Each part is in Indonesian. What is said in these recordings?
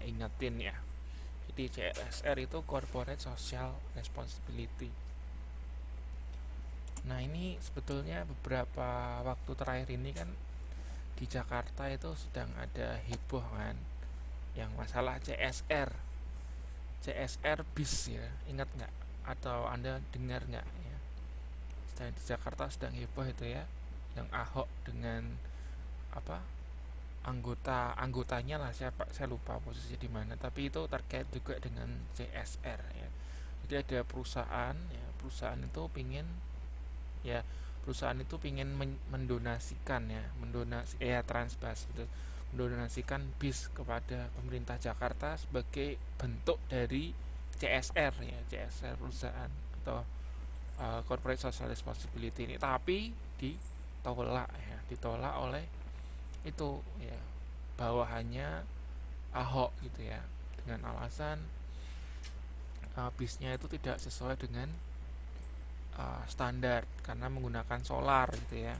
ingetin ya. Jadi CSR itu Corporate Social Responsibility. Nah, ini sebetulnya beberapa waktu terakhir ini kan di Jakarta itu sedang ada heboh kan, yang masalah CSR, CSR bis ya, ingat nggak? Atau Anda dengar nggak ya? Sedang di Jakarta sedang heboh itu ya, yang Ahok dengan apa, anggotanya lah, siapa saya lupa posisi di mana, tapi itu terkait juga dengan CSR ya. Jadi ada perusahaan ya, perusahaan itu pingin ya, perusahaan itu pingin mendonasikan ya, Transbus gitu, mendonasikan bis kepada pemerintah Jakarta sebagai bentuk dari CSR ya, CSR perusahaan atau Corporate Social Responsibility ini, tapi ditolak ya, ditolak oleh itu ya, bawahannya Ahok gitu ya, dengan alasan bisnya itu tidak sesuai dengan standar karena menggunakan solar gitu ya,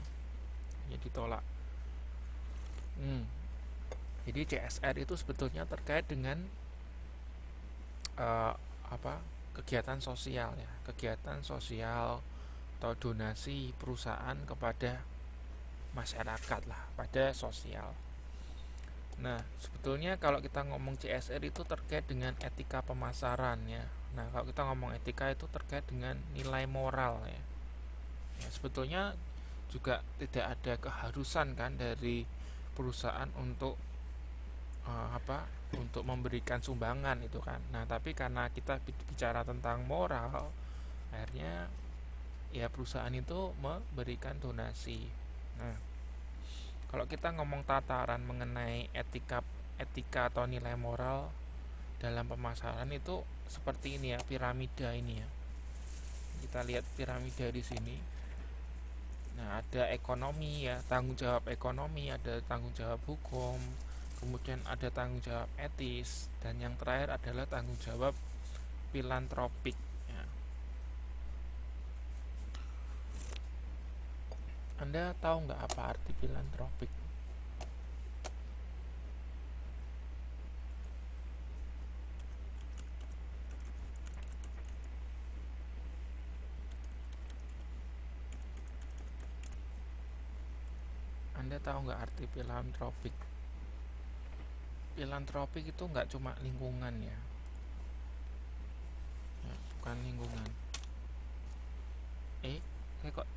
jadi ditolak. hmm. Jadi CSR itu sebetulnya terkait dengan uh, apa, kegiatan sosial ya, kegiatan sosial atau donasi perusahaan kepada masyarakat lah, pada sosial. Nah, sebetulnya kalau kita ngomong CSR itu terkait dengan etika pemasaran ya. Nah, kalau kita ngomong etika itu terkait dengan nilai moral ya. Ya, sebetulnya juga tidak ada keharusan kan dari perusahaan untuk untuk memberikan sumbangan itu kan. Nah, tapi karena kita bicara tentang moral, akhirnya ya perusahaan itu memberikan donasi. Nah, kalau kita ngomong tataran mengenai etika atau nilai moral dalam pemasaran itu seperti ini ya, piramida ini ya. Kita lihat piramida di sini. Nah, ada ekonomi ya, tanggung jawab ekonomi, ada tanggung jawab hukum, kemudian ada tanggung jawab etis, dan yang terakhir adalah tanggung jawab filantropik ya. Anda tahu nggak apa arti filantropik? Anda tahu nggak arti filantropik? Filantropik itu nggak cuma lingkungan ya, ya bukan lingkungan. Saya kok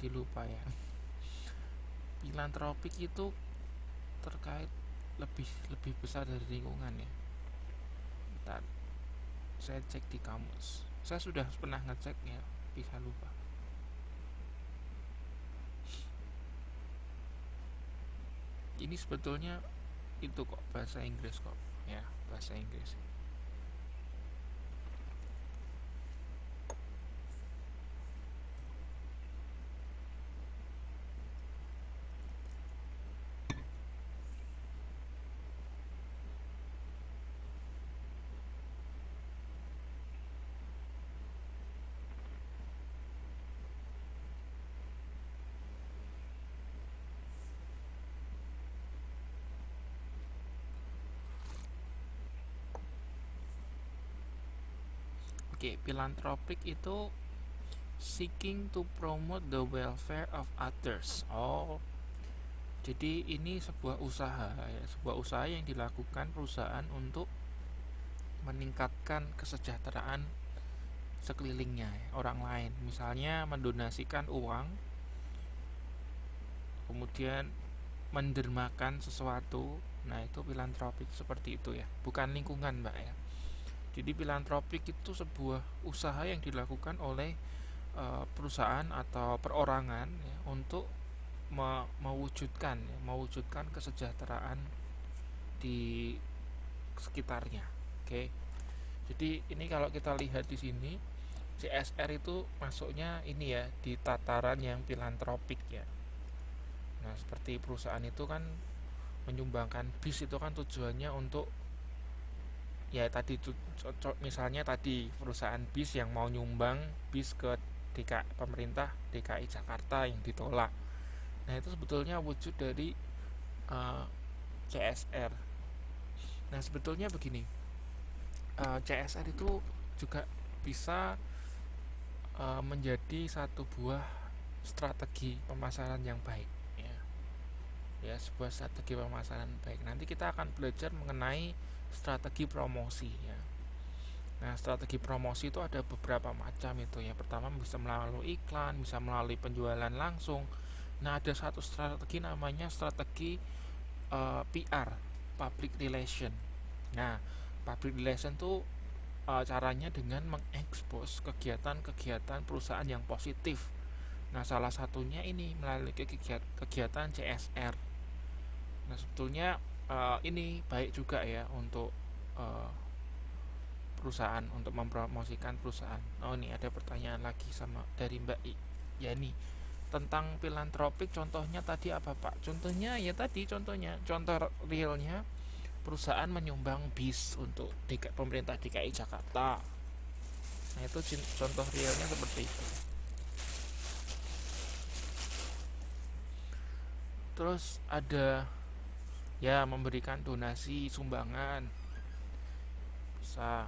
jadi lupa ya. Filantropik itu terkait lebih lebih besar dari lingkungan ya. Bentar, saya cek di kamus. Saya sudah pernah ngecek ya, bisa lupa. Ini sebetulnya itu kok bahasa Inggris kok ya, bahasa Inggris. Oke, philanthropic itu seeking to promote the welfare of others. Oh, jadi ini sebuah usaha ya, sebuah usaha yang dilakukan perusahaan untuk meningkatkan kesejahteraan sekelilingnya ya, orang lain. Misalnya mendonasikan uang, kemudian mendermakan sesuatu. Nah, itu filantropik seperti itu ya. Bukan lingkungan, Mbak ya. Jadi filantropik itu sebuah usaha yang dilakukan oleh perusahaan atau perorangan ya, untuk mewujudkan kesejahteraan di sekitarnya. Oke. Jadi ini kalau kita lihat di sini, CSR itu masuknya ini ya, di tataran yang filantropik ya. Nah, seperti perusahaan itu kan menyumbangkan bis, itu kan tujuannya untuk ya tadi misalnya tadi perusahaan bis yang mau nyumbang bis ke pemerintah DKI Jakarta yang ditolak. Nah, itu sebetulnya wujud dari CSR. Nah, sebetulnya begini, CSR itu juga bisa menjadi satu buah strategi pemasaran yang baik, ya. Ya, sebuah strategi pemasaran baik. Nanti kita akan belajar mengenai strategi promosi, ya. Nah, strategi promosi itu ada beberapa macam itu ya. Pertama bisa melalui iklan, bisa melalui penjualan langsung. Nah, ada satu strategi namanya strategi PR, public relation. Nah, public relation tuh caranya dengan mengekspos kegiatan-kegiatan perusahaan yang positif. Nah, salah satunya ini melalui kegiatan CSR. Nah, sebetulnya ini baik juga ya untuk uh, perusahaan, untuk mempromosikan perusahaan. Oh, ini ada pertanyaan lagi sama dari Mbak Yani tentang filantropik. Contohnya tadi apa, Pak? Contohnya ya tadi, contoh realnya perusahaan menyumbang bis untuk pemerintah DKI Jakarta. Nah, itu contoh realnya seperti itu. Terus ada ya memberikan donasi sumbangan, bisa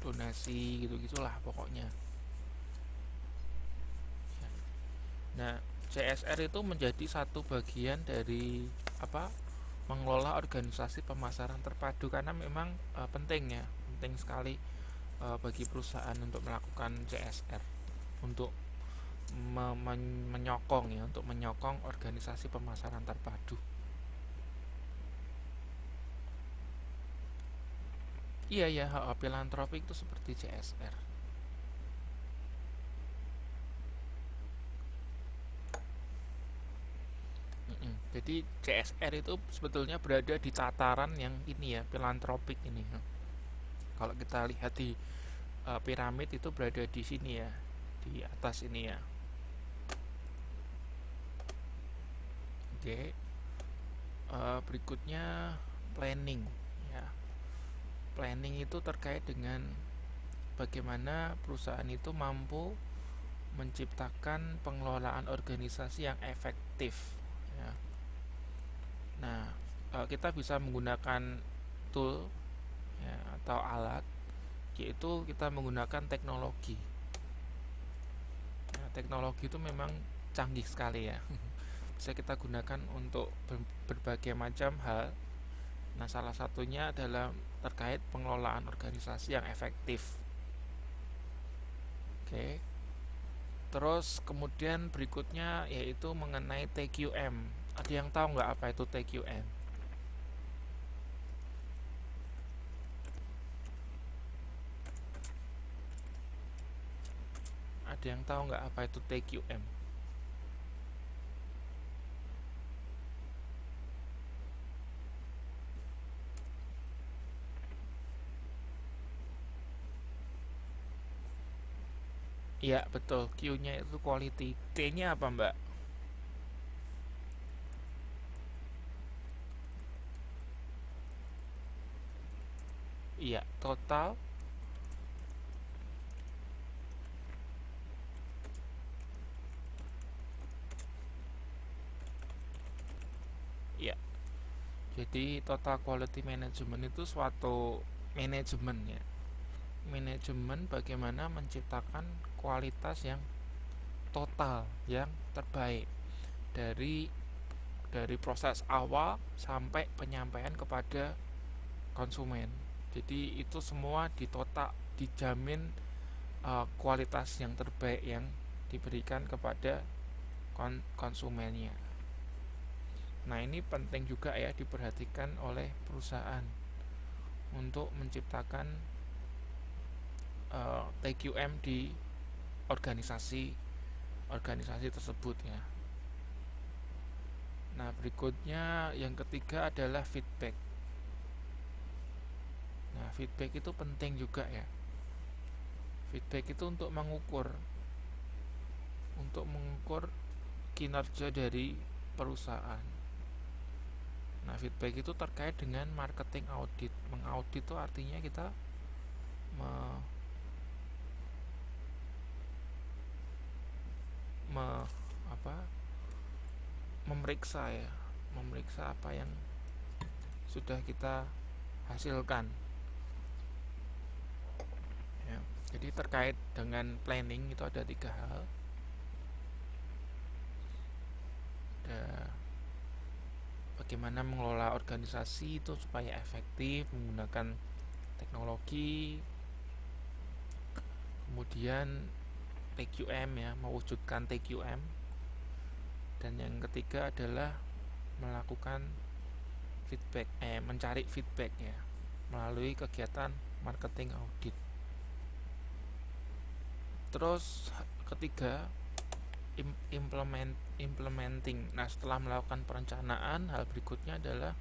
donasi gitu-gitulah pokoknya. Nah, CSR itu menjadi satu bagian dari apa? Mengelola organisasi pemasaran terpadu, karena memang penting ya, penting sekali bagi perusahaan untuk melakukan CSR, untuk menyokong ya, untuk menyokong organisasi pemasaran terpadu. Iya ya, filantropik itu seperti CSR. Jadi CSR itu sebetulnya berada di tataran yang ini ya, filantropik ini ya. Kalau kita lihat di piramid itu berada di sini ya, di atas ini ya. Oke, berikutnya planning ya. Planning itu terkait dengan bagaimana perusahaan itu mampu menciptakan pengelolaan organisasi yang efektif ya. Nah, kita bisa menggunakan tool ya, atau alat, yaitu kita menggunakan teknologi. Nah, teknologi itu memang canggih sekali ya. Bisa kita gunakan untuk berbagai macam hal. Nah, salah satunya adalah terkait pengelolaan organisasi yang efektif. Oke. Terus kemudian berikutnya yaitu mengenai TQM. Ada yang tahu nggak apa itu TQM? Ada yang tahu nggak apa itu TQM? Iya betul, Q-nya itu quality. T-nya apa, Mbak? Iya, total. Iya. Jadi total quality management itu suatu manajemen ya. Manajemen bagaimana menciptakan kualitas yang total, yang terbaik dari proses awal sampai penyampaian kepada konsumen. Jadi itu semua ditotal, dijamin kualitas yang terbaik yang diberikan kepada konsumennya. Nah, ini penting juga ya diperhatikan oleh perusahaan untuk menciptakan TQM di organisasi organisasi tersebut ya. Nah, berikutnya yang ketiga adalah feedback. Nah, feedback itu penting juga ya. Feedback itu untuk mengukur kinerja dari perusahaan. Nah, feedback itu terkait dengan marketing audit. Mengaudit itu artinya kita me, me apa memeriksa ya, memeriksa apa yang sudah kita hasilkan ya. Jadi terkait dengan planning itu ada 3 hal. Ada bagaimana mengelola organisasi itu supaya efektif menggunakan teknologi, kemudian TQM ya, mewujudkan TQM, dan yang ketiga adalah melakukan feedback, mencari feedback ya, melalui kegiatan marketing audit. Terus ketiga, implementing. Nah, setelah melakukan perencanaan, hal berikutnya adalah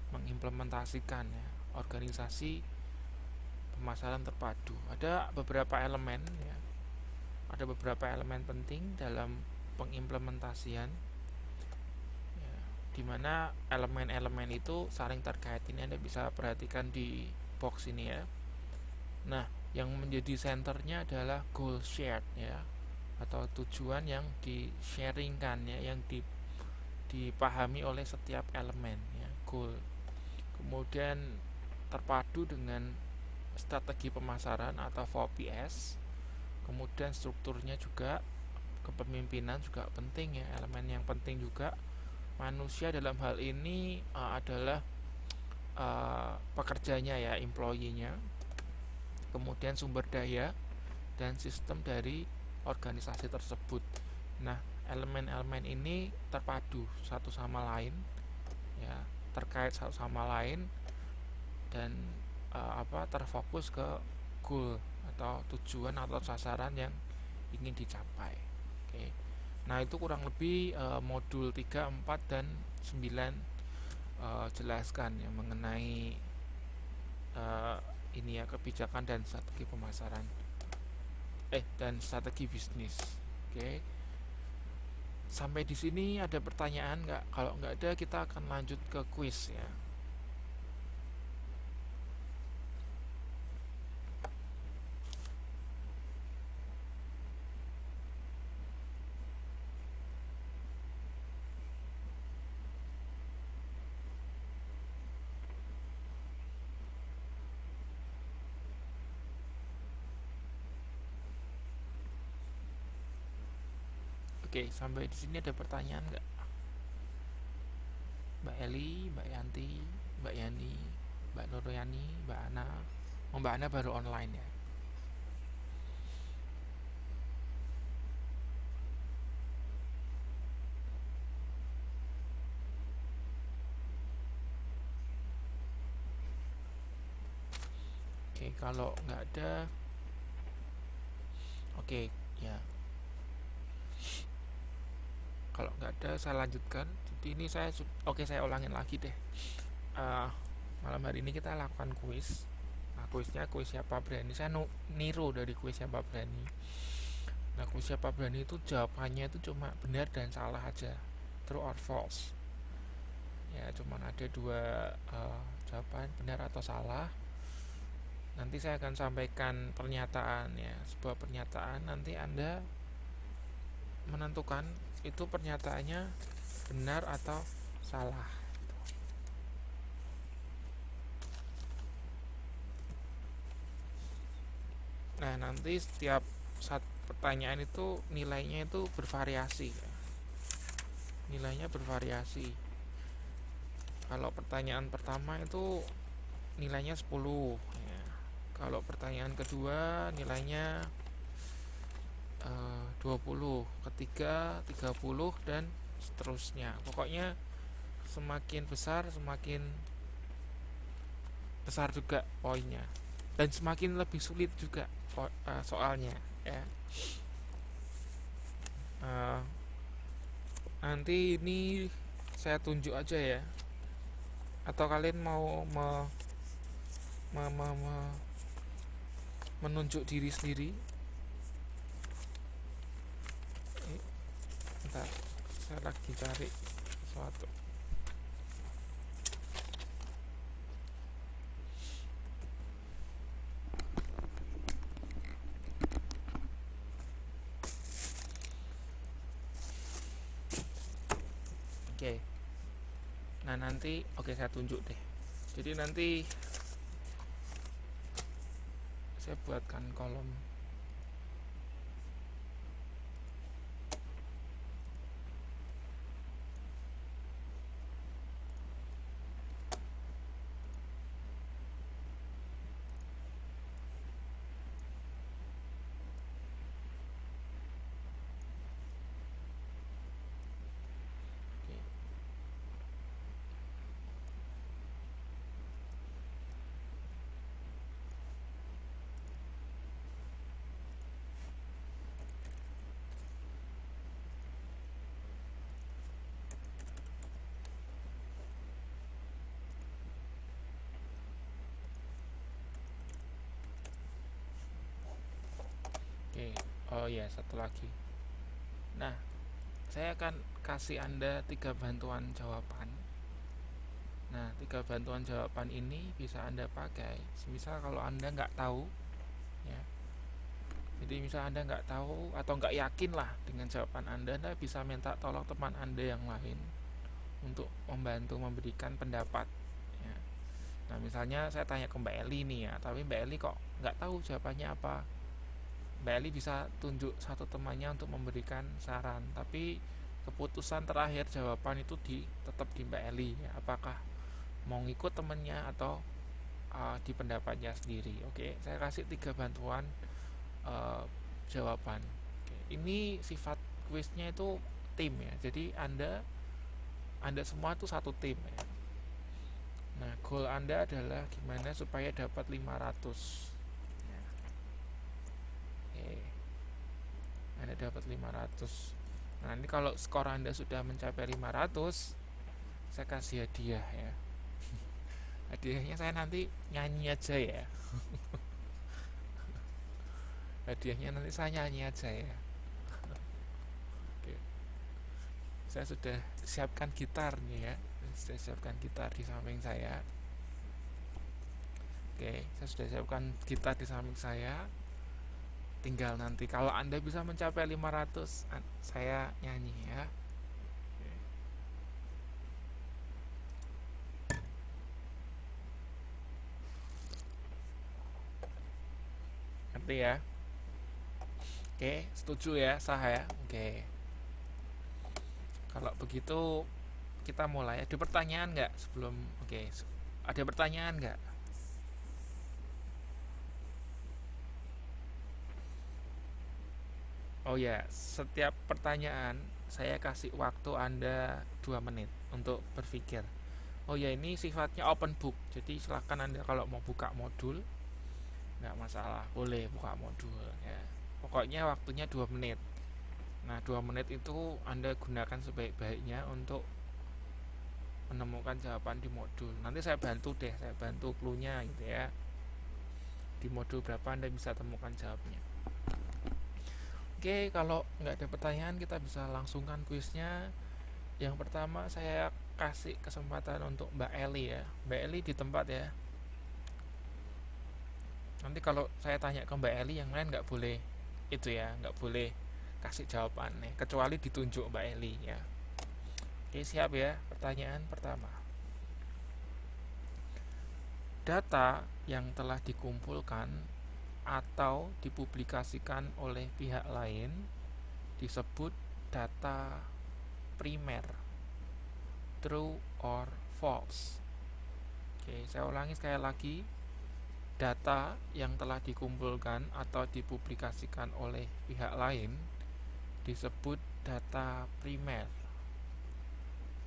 mengimplementasikan ya, organisasi pemasaran terpadu. Ada beberapa elemen ya, ada beberapa elemen penting dalam pengimplementasian ya, di mana elemen-elemen itu saling terkait. Ini Anda bisa perhatikan di box ini ya. Nah, yang menjadi senternya adalah goal shared ya, atau tujuan yang di-sharingkan ya, yang dipahami oleh setiap elemen ya, goal. Kemudian terpadu dengan strategi pemasaran atau 4PS. Kemudian strukturnya juga, kepemimpinan juga penting ya, elemen yang penting juga. Manusia dalam hal ini adalah pekerjanya ya, employee-nya. Kemudian sumber daya dan sistem dari organisasi tersebut. Nah, elemen-elemen ini terpadu satu sama lain ya, terkait satu sama lain, dan terfokus ke goal atau tujuan atau sasaran yang ingin dicapai. Oke. Nah, itu kurang lebih modul 3, 4 dan 9 jelaskan ya mengenai ini ya, kebijakan dan strategi pemasaran dan strategi bisnis. Oke. Sampai di sini ada pertanyaan nggak? Kalau nggak ada, kita akan lanjut ke kuis ya. Oke, sampai di sini ada pertanyaan nggak? Mbak Eli, Mbak Yanti, Mbak Yani, Mbak Nurayani, Mbak Ana. Mbak Ana baru online ya. Oke, kalau nggak ada, oke ya. Kalau nggak ada, saya lanjutkan. Jadi ini saya ulangin lagi deh. Malam hari ini kita lakukan kuis. Nah, kuisnya kuis siapa berani. Saya niru dari kuis siapa berani. Nah, kuis siapa berani itu jawabannya itu cuma benar dan salah aja, true or false. Ya, cuma ada 2 jawaban, benar atau salah. Nanti saya akan sampaikan pernyataan ya, sebuah pernyataan. Nanti Anda menentukan itu pernyataannya benar atau salah. Nah, nanti setiap saat pertanyaan itu nilainya itu bervariasi ya. Nilainya bervariasi. Kalau pertanyaan pertama itu nilainya 10 ya. Kalau pertanyaan kedua nilainya 20, ketiga 30, dan seterusnya. Pokoknya semakin besar semakin besar juga poinnya, dan semakin lebih sulit juga soalnya ya. Nanti ini saya tunjuk aja ya, atau kalian mau menunjuk diri sendiri. Bentar, saya lagi cari sesuatu. Oke. Nah, nanti saya tunjuk deh. Jadi nanti saya buatkan kolom. Oke. Oke. Oh ya, satu lagi. Nah, saya akan kasih Anda 3 bantuan jawaban. Nah, 3 bantuan jawaban ini bisa Anda pakai. Misal kalau Anda nggak tahu, ya. Jadi misal Anda nggak tahu atau nggak yakin lah dengan jawaban Anda bisa minta tolong teman Anda yang lain untuk membantu memberikan pendapat. Ya. Nah, misalnya saya tanya ke Mbak Eli nih ya, tapi Mbak Eli kok nggak tahu jawabannya apa. Mbak Eli bisa tunjuk satu temannya untuk memberikan saran, tapi keputusan terakhir jawaban itu tetap di Mbak Eli ya. Apakah mau ngikut temennya atau di pendapatnya sendiri. Oke, saya kasih 3 bantuan uh, jawaban. Oke, ini sifat kuisnya itu tim ya. Jadi Anda semua itu satu tim ya. Nah, goal Anda adalah gimana supaya dapat 500 ya. Oke, Anda dapat 500. Nah, ini kalau skor Anda sudah mencapai 500, saya kasih hadiah ya. Hadiahnya saya nanti nyanyi aja ya. Hadiahnya nanti saya nyanyi aja ya. Oke. Saya sudah siapkan gitar nih ya. Saya siapkan gitar di samping saya. Oke, saya sudah siapkan gitar di samping saya. Tinggal nanti kalau Anda bisa mencapai 500, saya nyanyi ya. Ngerti ya? Oke, setuju ya, sah ya. Oke. Kalau begitu kita mulai. Ada pertanyaan nggak sebelum? Oke, ada pertanyaan nggak? Oh ya, setiap pertanyaan saya kasih waktu Anda 2 menit untuk berpikir. Oh ya, ini sifatnya open book. Jadi silakan Anda kalau mau buka modul nggak masalah, boleh buka modul ya. Pokoknya waktunya 2 menit. Nah, 2 menit itu Anda gunakan sebaik-baiknya untuk menemukan jawaban di modul. Nanti saya bantu deh, saya bantu clue-nya gitu ya. Di modul berapa Anda bisa temukan jawabnya. Oke, kalau nggak ada pertanyaan kita bisa langsungkan kuisnya. Yang pertama saya kasih kesempatan untuk Mbak Eli ya. Mbak Eli di tempat ya. Nanti kalau saya tanya ke Mbak Eli yang lain nggak boleh itu ya, nggak boleh kasih jawabannya kecuali ditunjuk Mbak Eli ya. Oke, siap ya. Pertanyaan pertama. Data yang telah dikumpulkan atau dipublikasikan oleh pihak lain disebut data primer. True or false? Oke, saya ulangi sekali lagi. Data yang telah dikumpulkan atau dipublikasikan oleh pihak lain disebut data primer.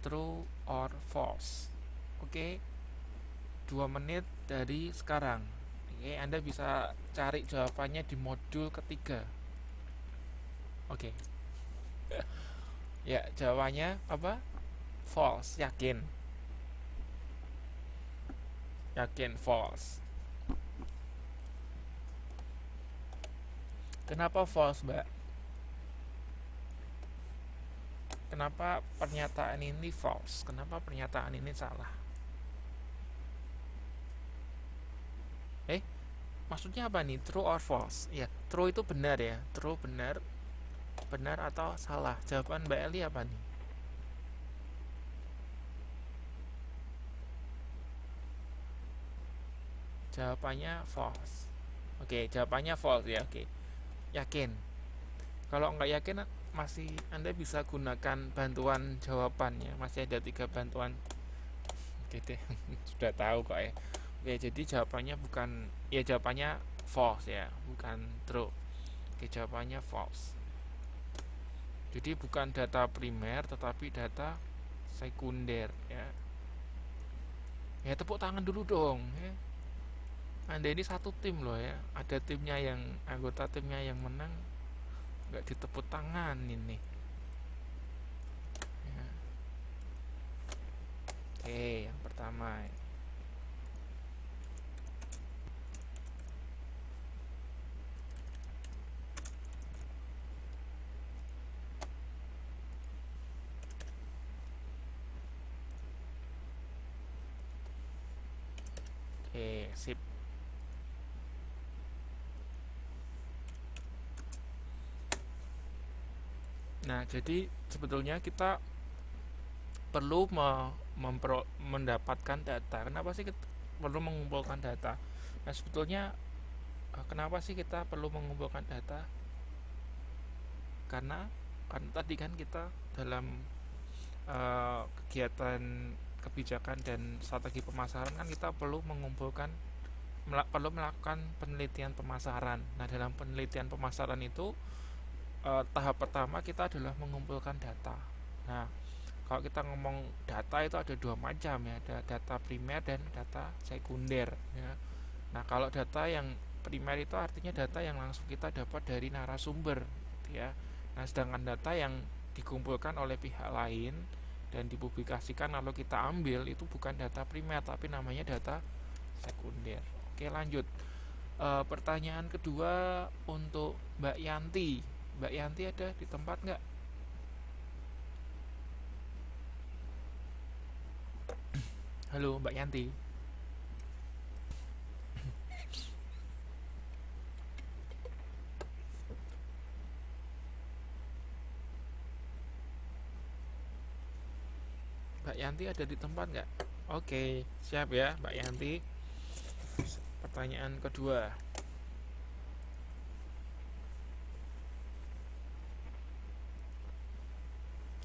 True or false? Oke, 2 menit dari sekarang. Oke, Anda bisa cari jawabannya di modul ketiga. Oke. Ya, jawabannya apa? False, yakin. Yakin false. Kenapa false, Mbak? Kenapa pernyataan ini false? Kenapa pernyataan ini salah? Maksudnya apa nih? True or false? Ya, true itu benar ya. True benar. Benar atau salah? Jawaban Mbak Eli apa nih? Jawabannya false. Oke, jawabannya false ya. Oke, yakin. Kalau nggak yakin, masih Anda bisa gunakan bantuan jawabannya. Masih ada 3 bantuan. Oke deh, sudah tahu kok ya. Oke, jadi jawabannya bukan, ya jawabannya false ya, bukan true. Oke, jawabannya false. Jadi bukan data primer tetapi data sekunder ya. Ya tepuk tangan dulu dong ya. Anda ini satu tim loh ya. Ada timnya yang anggota timnya yang menang nggak ditepuk tangan ini. Ya. Oke, yang pertama. Oke, sip. Nah, jadi sebetulnya kita perlu mendapatkan data. Kenapa sih kita perlu mengumpulkan data? Nah, sebetulnya kenapa sih kita perlu mengumpulkan data? Karena tadi kan kita dalam kegiatan kebijakan dan strategi pemasaran kan kita perlu melakukan penelitian pemasaran. Nah, dalam penelitian pemasaran itu tahap pertama kita adalah mengumpulkan data. Nah, kalau kita ngomong data itu ada 2 macam ya, ada data primer dan data sekunder ya. Nah, kalau data yang primer itu artinya data yang langsung kita dapat dari narasumber gitu ya. Nah, sedangkan data yang dikumpulkan oleh pihak lain dan dipublikasikan lalu kita ambil itu bukan data primer tapi namanya data sekunder. Oke, lanjut. Pertanyaan kedua untuk Mbak Yanti. Mbak Yanti ada di tempat nggak? Halo Mbak Yanti. Mbak Yanti ada di tempat nggak? Oke, siap ya Mbak Yanti. Pertanyaan kedua.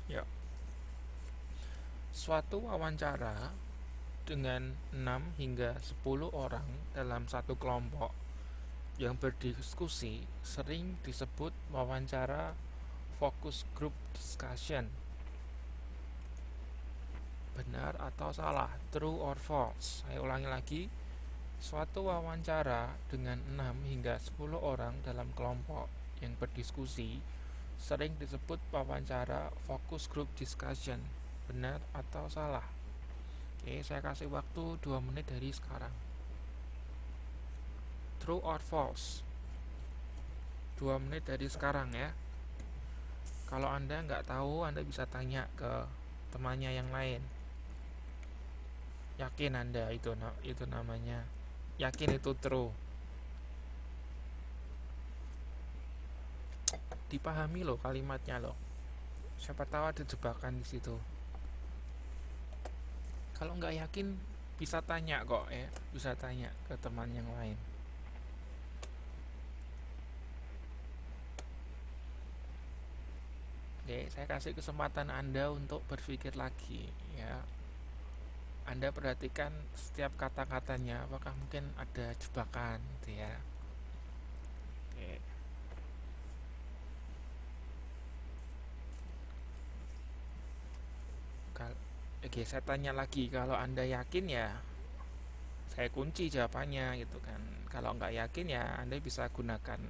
Ya. Suatu wawancara dengan 6 hingga 10 orang dalam satu kelompok yang berdiskusi sering disebut wawancara focus group discussion. Benar atau salah? True or false? Saya ulangi lagi. Suatu wawancara dengan 6 hingga 10 orang dalam kelompok yang berdiskusi sering disebut wawancara focus group discussion. Benar atau salah? Oke, saya kasih waktu 2 menit dari sekarang. True or false? 2 menit dari sekarang ya. Kalau Anda nggak tahu, Anda bisa tanya ke temannya yang lain. Yakin Anda itu namanya. Yakin itu true. Dipahami loh kalimatnya loh. Siapa tahu ada jebakan di situ. Kalau nggak yakin bisa tanya kok ya, bisa tanya ke teman yang lain. Oke, saya kasih kesempatan Anda untuk berpikir lagi ya. Anda perhatikan setiap kata-katanya, apakah mungkin ada jebakan gitu ya. Oke. Oke, saya tanya lagi, kalau Anda yakin ya saya kunci jawabannya gitu kan. Kalau nggak yakin ya Anda bisa gunakan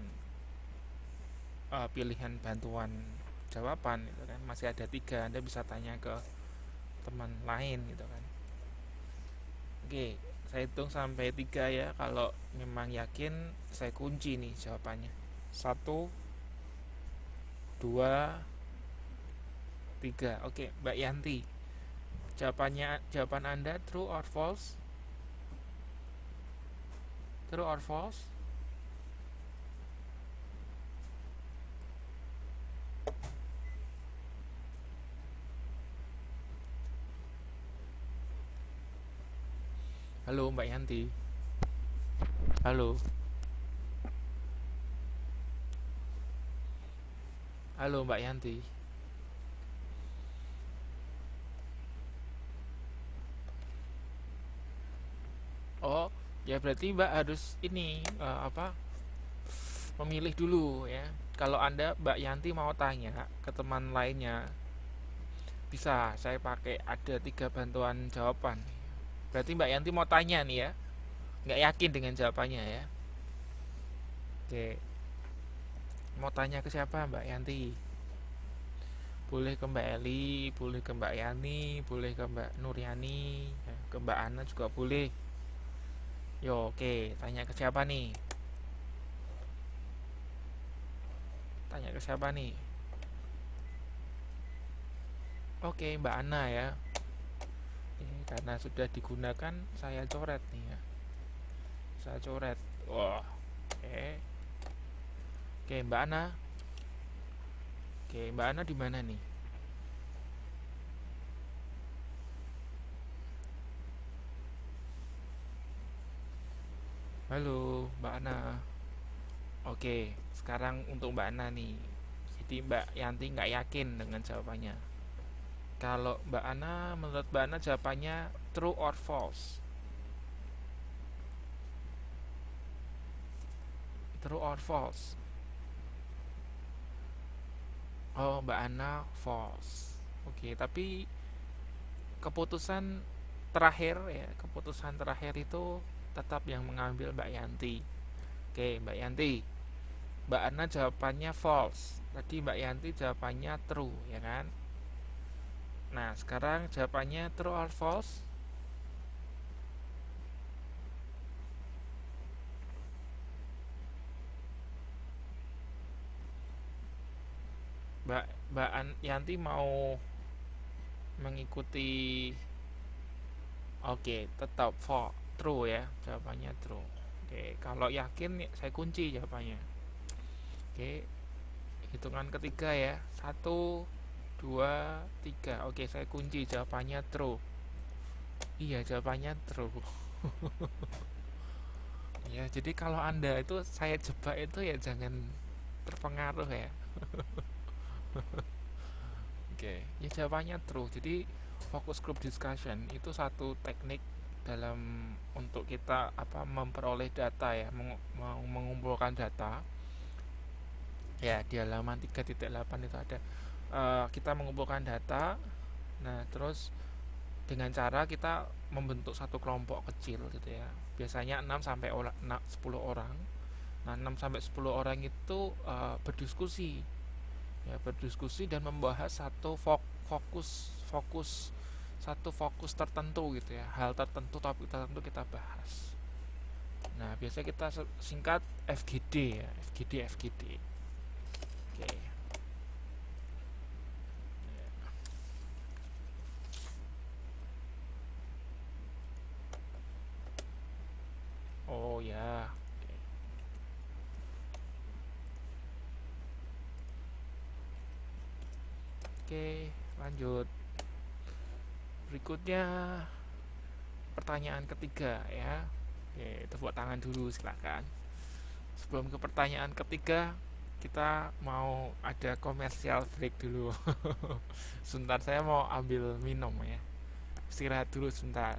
pilihan bantuan jawaban gitu kan. Masih ada 3, Anda bisa tanya ke teman lain gitu kan. Oke, saya hitung sampai 3 ya. Kalau memang yakin saya kunci nih jawabannya. 1, 2, 3. Oke, Mbak Yanti, jawaban Anda true or false? True or false? Halo Mbak Yanti. Halo, halo Mbak Yanti. Oh, ya berarti Mbak harus ini apa? Memilih dulu ya. Kalau Anda Mbak Yanti mau tanya ke teman lainnya, bisa saya pakai ada 3 bantuan jawaban. Berarti Mbak Yanti mau tanya nih ya, nggak yakin dengan jawabannya ya. Oke, mau tanya ke siapa Mbak Yanti? Boleh ke Mbak Eli, boleh ke Mbak Yani, boleh ke Mbak Nuryani, ya, ke Mbak Ana juga boleh. Yo, oke, tanya ke siapa nih? Tanya ke siapa nih? Oke, Mbak Ana ya. Karena sudah digunakan, saya coret nih ya. Saya coret. Wah, oke. Oke, Mbak Ana. Oke, Mbak Ana di mana nih? Halo, Mbak Ana. Oke, sekarang untuk Mbak Ana nih. Jadi Mbak Yanti nggak yakin dengan jawabannya. Kalau Mbak Ana, menurut Mbak Ana jawabannya true or false? True or false? Oh, Mbak Ana false. Oke, tapi keputusan terakhir ya, keputusan terakhir itu tetap yang mengambil Mbak Yanti. Oke, Mbak Yanti. Mbak Ana jawabannya false. Tadi Mbak Yanti jawabannya true, ya kan? Nah, sekarang jawabannya true or false? Mbak Mbak Yanti mau mengikuti. Oke, tetap true ya, jawabannya true. Oke, kalau yakin saya kunci jawabannya. Oke, hitungan ketiga ya. Satu, dua, tiga. Oke, saya kunci jawabannya true. Iya, jawabannya true. Ya, jadi kalau Anda itu saya jebak itu ya jangan terpengaruh ya. Oke, ya jawabannya true. Jadi focus group discussion itu satu teknik dalam untuk kita apa memperoleh data ya, mengumpulkan data. Ya, di halaman 3.8 itu ada kita mengumpulkan data. Nah, terus dengan cara kita membentuk satu kelompok kecil gitu ya. Biasanya 6 sampai 10 orang. Nah, 6 sampai 10 orang itu berdiskusi. Ya, berdiskusi dan membahas satu fokus fokus satu fokus tertentu gitu ya. Hal tertentu, topik tertentu kita bahas. Nah, biasanya kita singkat FGD ya, FGD FGD. Oke. Oh ya. Oke, lanjut. Berikutnya pertanyaan ketiga ya. Oke, tepuk tangan dulu silakan. Sebelum ke pertanyaan ketiga, kita mau ada komersial break dulu. Sebentar, saya mau ambil minum ya. Istirahat dulu sebentar.